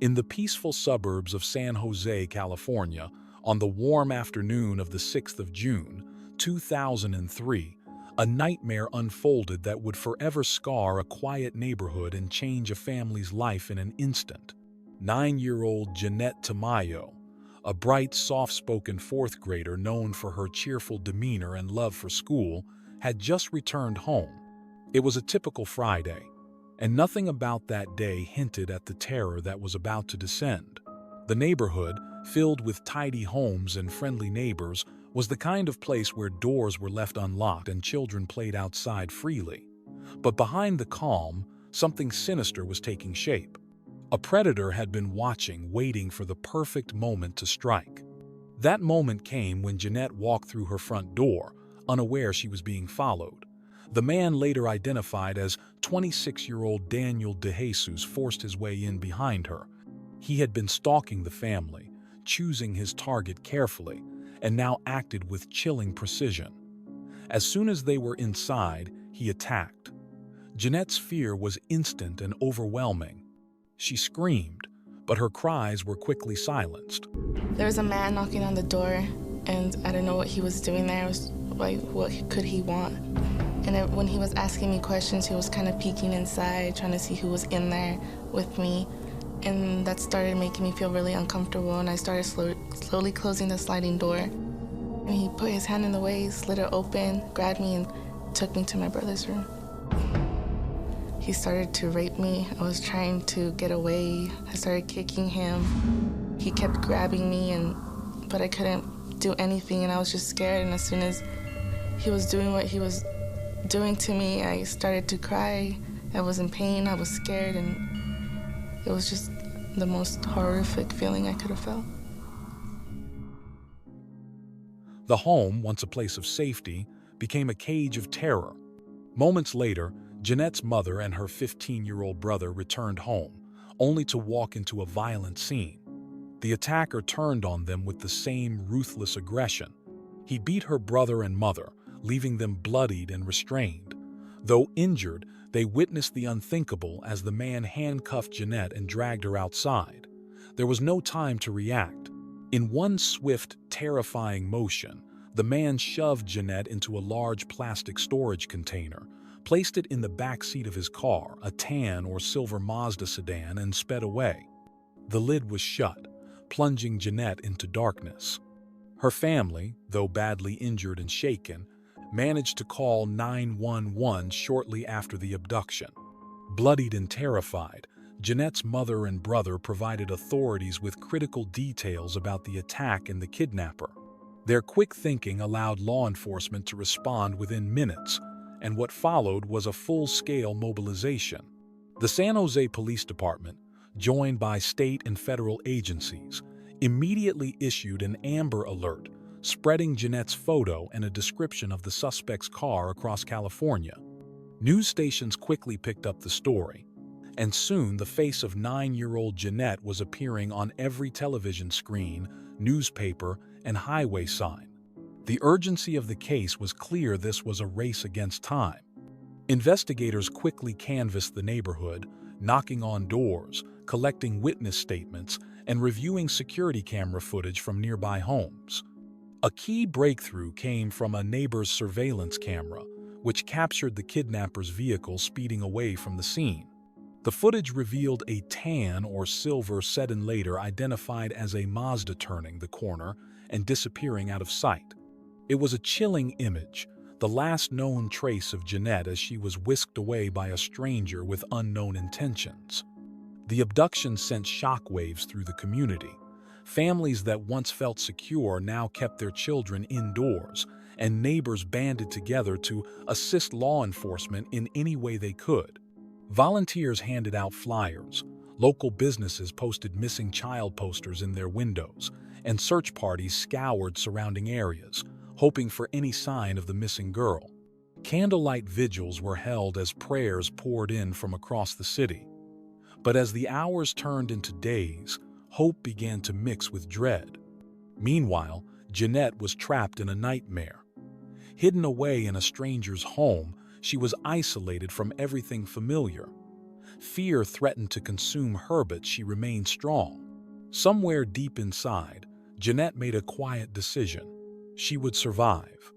In the peaceful suburbs of San Jose, California, on the warm afternoon of the 6th of June, 2003, a nightmare unfolded that would forever scar a quiet neighborhood and change a family's life in an instant. 9-year-old Jeannette Tamayo, a bright, soft-spoken fourth grader known for her cheerful demeanor and love for school, had just returned home. It was a typical Friday, and nothing about that day hinted at the terror that was about to descend. The neighborhood, filled with tidy homes and friendly neighbors, was the kind of place where doors were left unlocked and children played outside freely. But behind the calm, something sinister was taking shape. A predator had been watching, waiting for the perfect moment to strike. That moment came when Jeannette walked through her front door, unaware she was being followed. The man, later identified as 26-year-old Daniel DeJesus, forced his way in behind her. He had been stalking the family, choosing his target carefully, and now acted with chilling precision. As soon as they were inside, he attacked. Jeannette's fear was instant and overwhelming. She screamed, but her cries were quickly silenced. There was a man knocking on the door, and I didn't know what he was doing there. I was like, what could he want? And when he was asking me questions, he was kind of peeking inside, trying to see who was in there with me. And that started making me feel really uncomfortable, and I started slowly closing the sliding door. And he put his hand in the way, slid it open, grabbed me, and took me to my brother's room. He started to rape me. I was trying to get away. I started kicking him. He kept grabbing me, but I couldn't do anything, and I was just scared. And as soon as he was doing what he was doing to me, I started to cry. I was in pain, I was scared, and it was just the most horrific feeling I could have felt. The home, once a place of safety, became a cage of terror. Moments later, Jeannette's mother and her 15-year-old brother returned home, only to walk into a violent scene. The attacker turned on them with the same ruthless aggression. He beat her brother and mother, leaving them bloodied and restrained. Though injured, they witnessed the unthinkable as the man handcuffed Jeannette and dragged her outside. There was no time to react. In one swift, terrifying motion, the man shoved Jeannette into a large plastic storage container, placed it in the back seat of his car, a tan or silver Mazda sedan, and sped away. The lid was shut, plunging Jeannette into darkness. Her family, though badly injured and shaken, managed to call 911 shortly after the abduction. Bloodied and terrified, Jeannette's mother and brother provided authorities with critical details about the attack and the kidnapper. Their quick thinking allowed law enforcement to respond within minutes, and what followed was a full-scale mobilization. The San Jose Police Department, joined by state and federal agencies, immediately issued an Amber Alert, spreading Jeannette's photo and a description of the suspect's car across California. News stations quickly picked up the story, and soon the face of 9-year-old Jeannette was appearing on every television screen, newspaper, and highway sign. The urgency of the case was clear. This was a race against time. Investigators quickly canvassed the neighborhood, knocking on doors, collecting witness statements, and reviewing security camera footage from nearby homes. A key breakthrough came from a neighbor's surveillance camera, which captured the kidnapper's vehicle speeding away from the scene. The footage revealed a tan or silver sedan, later identified as a Mazda, turning the corner and disappearing out of sight. It was a chilling image, the last known trace of Jeannette as she was whisked away by a stranger with unknown intentions. The abduction sent shockwaves through the community. Families that once felt secure now kept their children indoors, and neighbors banded together to assist law enforcement in any way they could. Volunteers handed out flyers, local businesses posted missing child posters in their windows, and search parties scoured surrounding areas, hoping for any sign of the missing girl. Candlelight vigils were held as prayers poured in from across the city. But as the hours turned into days, hope began to mix with dread. Meanwhile, Jeannette was trapped in a nightmare. Hidden away in a stranger's home, she was isolated from everything familiar. Fear threatened to consume her, but she remained strong. Somewhere deep inside, Jeannette made a quiet decision. She would survive.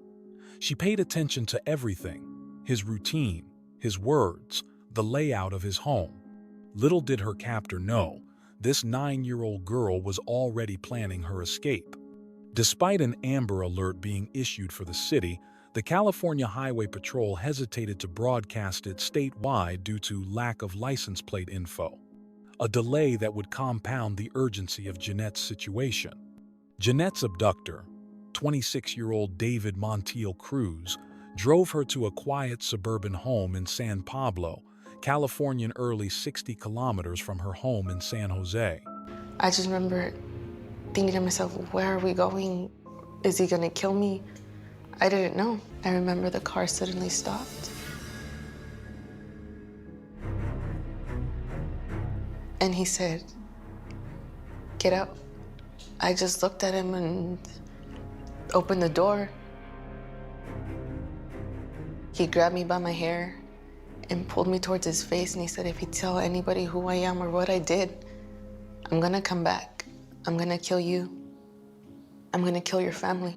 She paid attention to everything: his routine, his words, the layout of his home. Little did her captor know, this 9-year-old girl was already planning her escape. Despite an Amber Alert being issued for the city, the California Highway Patrol hesitated to broadcast it statewide due to lack of license plate info, a delay that would compound the urgency of Jeannette's situation. Jeannette's abductor, 26-year-old David Montiel Cruz, drove her to a quiet suburban home in San Pablo, California, early 60 kilometers from her home in San Jose. I just remember thinking to myself, where are we going? Is he gonna kill me? I didn't know. I remember the car suddenly stopped. And he said, "Get out." I just looked at him and opened the door. He grabbed me by my hair and pulled me towards his face, and he said, "If you tell anybody who I am or what I did, I'm gonna come back. I'm gonna kill you. I'm gonna kill your family."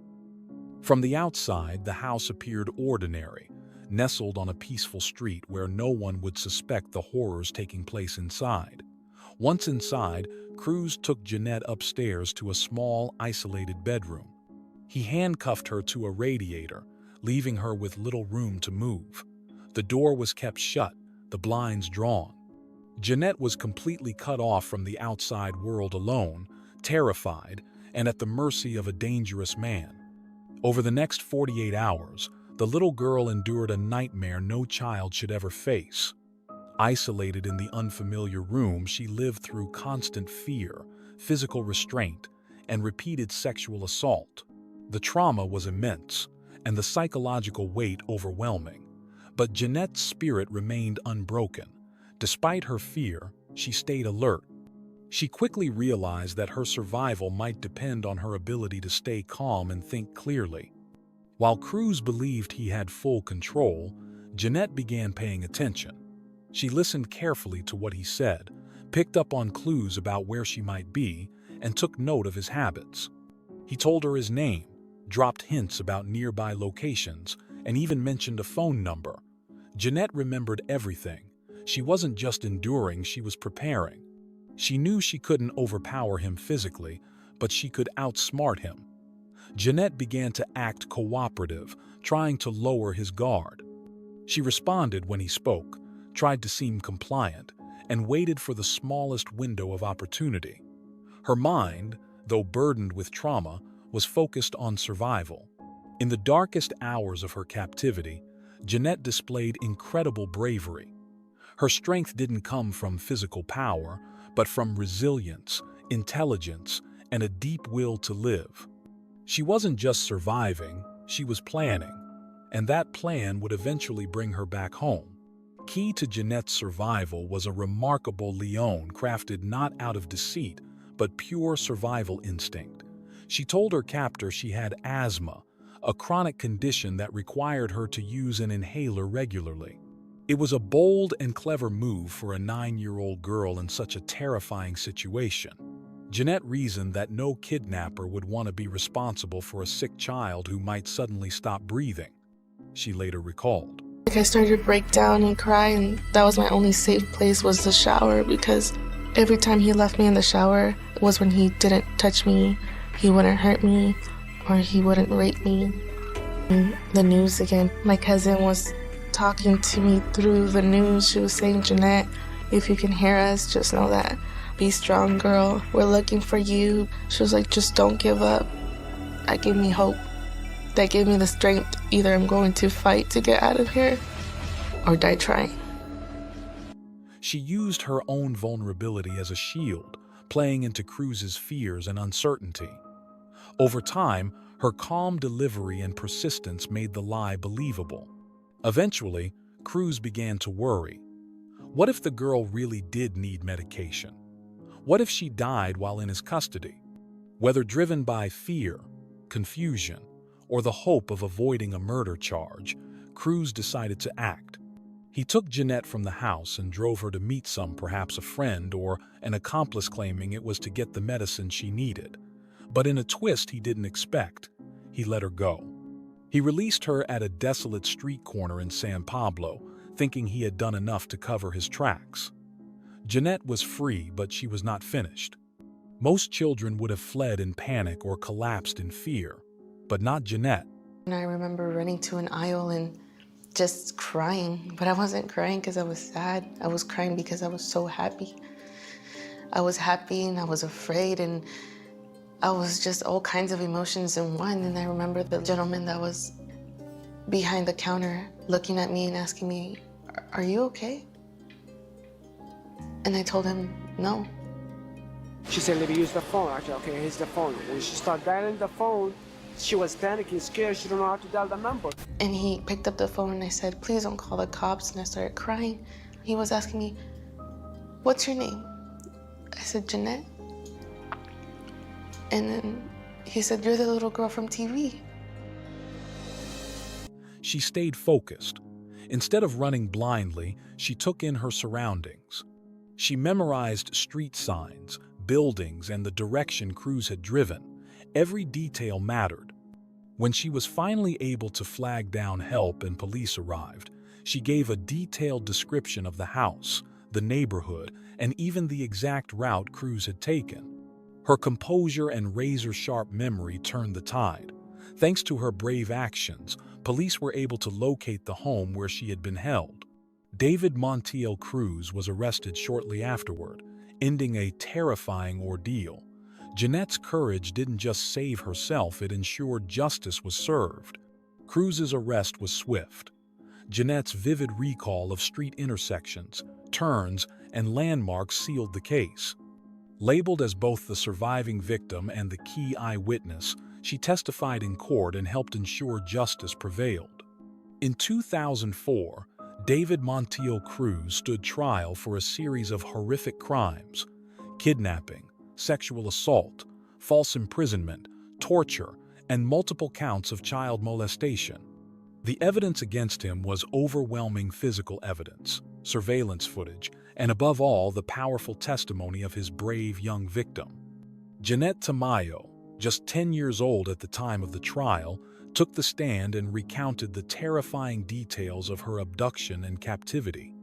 From the outside, the house appeared ordinary, nestled on a peaceful street where no one would suspect the horrors taking place inside. Once inside, Cruz took Jeannette upstairs to a small, isolated bedroom. He handcuffed her to a radiator, leaving her with little room to move. The door was kept shut, the blinds drawn. Jeannette was completely cut off from the outside world, alone, terrified, and at the mercy of a dangerous man. Over the next 48 hours, the little girl endured a nightmare no child should ever face. Isolated in the unfamiliar room, she lived through constant fear, physical restraint, and repeated sexual assault. The trauma was immense, and the psychological weight overwhelming. But Jeannette's spirit remained unbroken. Despite her fear, she stayed alert. She quickly realized that her survival might depend on her ability to stay calm and think clearly. While Cruz believed he had full control, Jeannette began paying attention. She listened carefully to what he said, picked up on clues about where she might be, and took note of his habits. He told her his name, dropped hints about nearby locations, and even mentioned a phone number. Jeannette remembered everything. She wasn't just enduring, she was preparing. She knew she couldn't overpower him physically, but she could outsmart him. Jeannette began to act cooperative, trying to lower his guard. She responded when he spoke, tried to seem compliant, and waited for the smallest window of opportunity. Her mind, though burdened with trauma, was focused on survival. In the darkest hours of her captivity, Jeannette displayed incredible bravery. Her strength didn't come from physical power, but from resilience, intelligence, and a deep will to live. She wasn't just surviving, she was planning, and that plan would eventually bring her back home. Key to Jeannette's survival was a remarkable lion crafted not out of deceit, but pure survival instinct. She told her captor she had asthma, a chronic condition that required her to use an inhaler regularly. It was a bold and clever move for a 9-year-old girl in such a terrifying situation. Jeannette reasoned that no kidnapper would want to be responsible for a sick child who might suddenly stop breathing. She later recalled. I started to break down and cry, and that was my only safe place, was the shower, because every time he left me in the shower was when he didn't touch me, he wouldn't hurt me, or he wouldn't rape me. And the news again, my cousin was talking to me through the news. She was saying, "Jeannette, if you can hear us, just know that. Be strong, girl. We're looking for you." She was like, "Just don't give up." That gave me hope. That gave me the strength. Either I'm going to fight to get out of here or die trying. She used her own vulnerability as a shield, playing into Cruz's fears and uncertainty. Over time, her calm delivery and persistence made the lie believable. Eventually, Cruz began to worry. What if the girl really did need medication? What if she died while in his custody? Whether driven by fear, confusion, or the hope of avoiding a murder charge, Cruz decided to act. He took Jeannette from the house and drove her to meet perhaps a friend or an accomplice claiming it was to get the medicine she needed. But in a twist he didn't expect, he let her go. He released her at a desolate street corner in San Pablo, thinking he had done enough to cover his tracks. Jeannette was free, but she was not finished. Most children would have fled in panic or collapsed in fear, but not Jeannette. And I remember running to an aisle and just crying, but I wasn't crying because I was sad. I was crying because I was so happy. I was happy and I was afraid, and I was just all kinds of emotions in one. And I remember the gentleman that was behind the counter looking at me and asking me, "Are you okay?" And I told him, "No." She said, "Let me use the phone." I said, "Okay, here's the phone." When she started dialing the phone, she was panicking, scared. She don't know how to dial the number. And he picked up the phone and I said, "Please don't call the cops." And I started crying. He was asking me, "What's your name?" I said, "Jeannette." And then he said, "You're the little girl from TV." She stayed focused. Instead of running blindly, she took in her surroundings. She memorized street signs, buildings, and the direction crews had driven. Every detail mattered. When she was finally able to flag down help and police arrived, she gave a detailed description of the house, the neighborhood, and even the exact route crews had taken. Her composure and razor-sharp memory turned the tide. Thanks to her brave actions, police were able to locate the home where she had been held. David Montiel Cruz was arrested shortly afterward, ending a terrifying ordeal. Jeannette's courage didn't just save herself, it ensured justice was served. Cruz's arrest was swift. Jeannette's vivid recall of street intersections, turns, and landmarks sealed the case. Labeled as both the surviving victim and the key eyewitness, she testified in court and helped ensure justice prevailed. In 2004, David Montiel Cruz stood trial for a series of horrific crimes: kidnapping, sexual assault, false imprisonment, torture, and multiple counts of child molestation. The evidence against him was overwhelming: physical evidence, surveillance footage, and above all, the powerful testimony of his brave young victim. Jeannette Tamayo, just 10 years old at the time of the trial, took the stand and recounted the terrifying details of her abduction and captivity.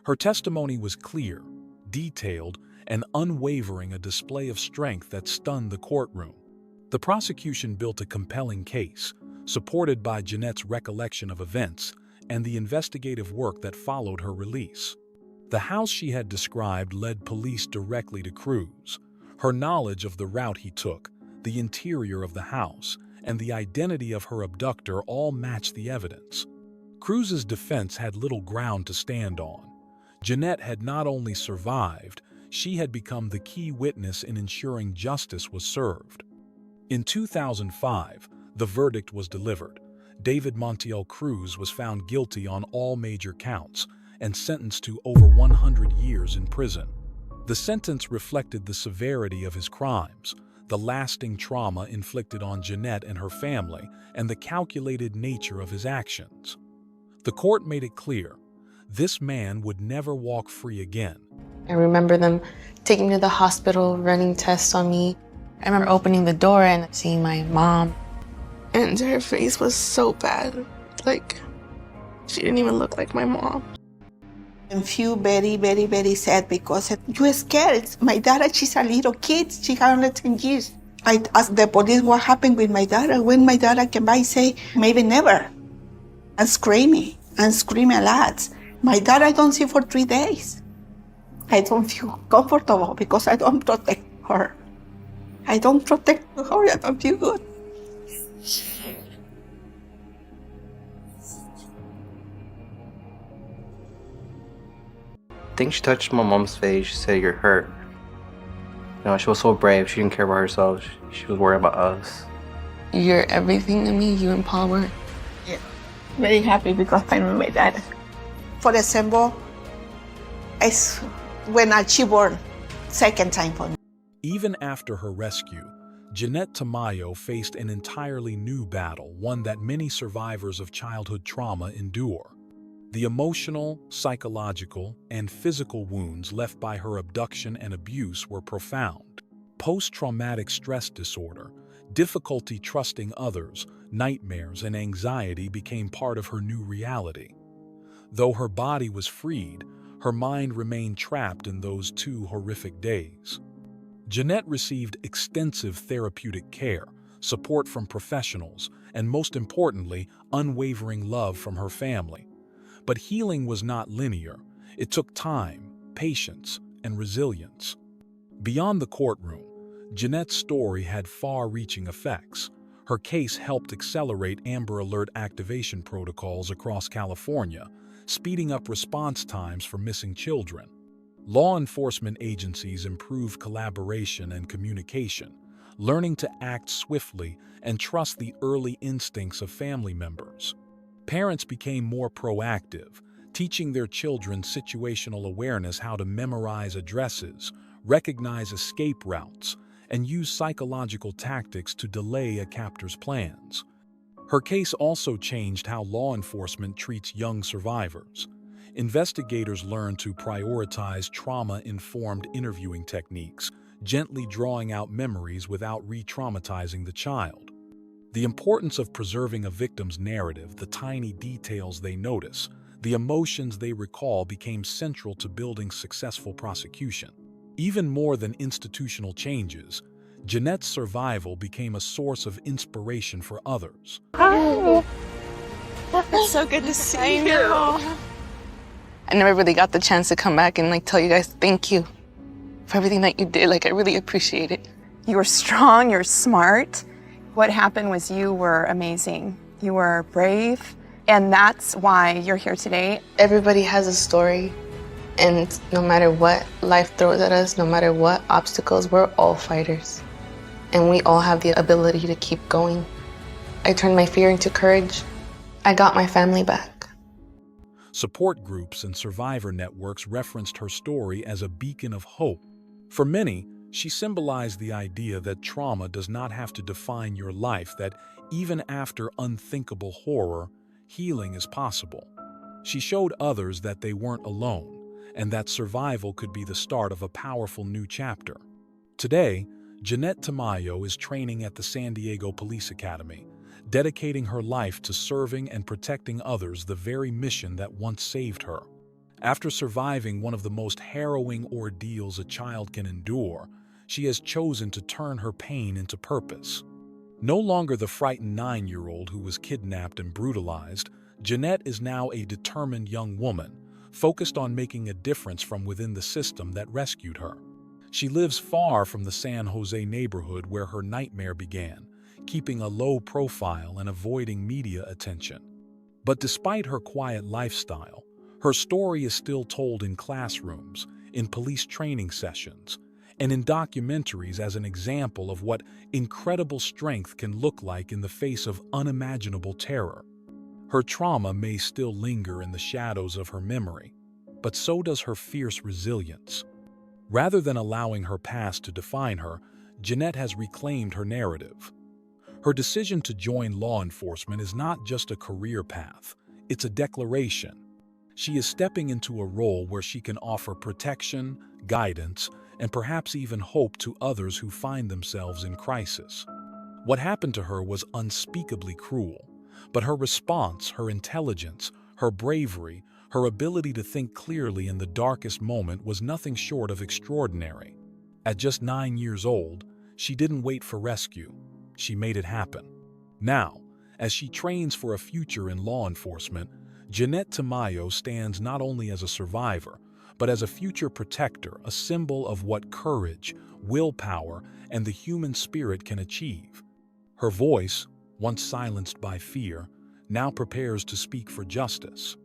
Her testimony was clear, detailed, and unwavering, a display of strength that stunned the courtroom. The prosecution built a compelling case, supported by Jeannette's recollection of events and the investigative work that followed her release. The house she had described led police directly to Cruz. Her knowledge of the route he took, the interior of the house, and the identity of her abductor all matched the evidence. Cruz's defense had little ground to stand on. Jeannette had not only survived, she had become the key witness in ensuring justice was served. In 2005, the verdict was delivered. David Montiel Cruz was found guilty on all major counts and sentenced to over 100 years in prison. The sentence reflected the severity of his crimes, the lasting trauma inflicted on Jeannette and her family, and the calculated nature of his actions. The court made it clear, this man would never walk free again. I remember them taking me to the hospital, running tests on me. I remember opening the door and seeing my mom. And her face was so bad. Like, she didn't even look like my mom. I feel very, very, very sad because you're scared. My daughter, she's a little kid. She had only 10 years. I asked the police what happened with my daughter. When my daughter came by, say, maybe never. And screaming a lot. My daughter I don't see for 3 days. I don't feel comfortable because I don't protect her. I don't protect her, I don't feel good. I think she touched my mom's face. She said, "You're hurt." You know, she was so brave. She didn't care about herself. She was worried about us. You're everything to me, you and Paul were. Yeah. Very happy because I met my dad. For example, it's when she born, second time for me. Even after her rescue, Jeannette Tamayo faced an entirely new battle, one that many survivors of childhood trauma endure. The emotional, psychological, and physical wounds left by her abduction and abuse were profound. Post-traumatic stress disorder, difficulty trusting others, nightmares, and anxiety became part of her new reality. Though her body was freed, her mind remained trapped in those 2 horrific days. Jeannette received extensive therapeutic care, support from professionals, and most importantly, unwavering love from her family. But healing was not linear. It took time, patience, and resilience. Beyond the courtroom, Jeannette's story had far-reaching effects. Her case helped accelerate Amber Alert activation protocols across California, speeding up response times for missing children. Law enforcement agencies improved collaboration and communication, learning to act swiftly and trust the early instincts of family members. Parents became more proactive, teaching their children situational awareness, how to memorize addresses, recognize escape routes, and use psychological tactics to delay a captor's plans. Her case also changed how law enforcement treats young survivors. Investigators learned to prioritize trauma-informed interviewing techniques, gently drawing out memories without re-traumatizing the child. The importance of preserving a victim's narrative, the tiny details they notice, the emotions they recall, became central to building successful prosecution. Even more than institutional changes, Jeannette's survival became a source of inspiration for others. Hi. It's so good to see you. I never really got the chance to come back and tell you guys thank you for everything that you did. I really appreciate it. You were strong, you're smart. What happened was you were amazing. You were brave, and that's why you're here today. Everybody has a story, and no matter what life throws at us, no matter what obstacles, we're all fighters. And we all have the ability to keep going. I turned my fear into courage. I got my family back. Support groups and survivor networks referenced her story as a beacon of hope. For many, she symbolized the idea that trauma does not have to define your life, that even after unthinkable horror, healing is possible. She showed others that they weren't alone, and that survival could be the start of a powerful new chapter. Today, Jeannette Tamayo is training at the San Diego Police Academy, dedicating her life to serving and protecting others, the very mission that once saved her. After surviving one of the most harrowing ordeals a child can endure, she has chosen to turn her pain into purpose. No longer the frightened 9-year-old who was kidnapped and brutalized, Jeannette is now a determined young woman, focused on making a difference from within the system that rescued her. She lives far from the San Jose neighborhood where her nightmare began, keeping a low profile and avoiding media attention. But despite her quiet lifestyle, her story is still told in classrooms, in police training sessions, and in documentaries as an example of what incredible strength can look like in the face of unimaginable terror. Her trauma may still linger in the shadows of her memory, but so does her fierce resilience. Rather than allowing her past to define her, Jeannette has reclaimed her narrative. Her decision to join law enforcement is not just a career path, it's a declaration. She is stepping into a role where she can offer protection, guidance, and perhaps even hope to others who find themselves in crisis. What happened to her was unspeakably cruel, but her response, her intelligence, her bravery, her ability to think clearly in the darkest moment was nothing short of extraordinary. At just 9 years old, she didn't wait for rescue. She made it happen. Now, as she trains for a future in law enforcement, Jeannette Tamayo stands not only as a survivor, but as a future protector, a symbol of what courage, willpower, and the human spirit can achieve. Her voice, once silenced by fear, now prepares to speak for justice.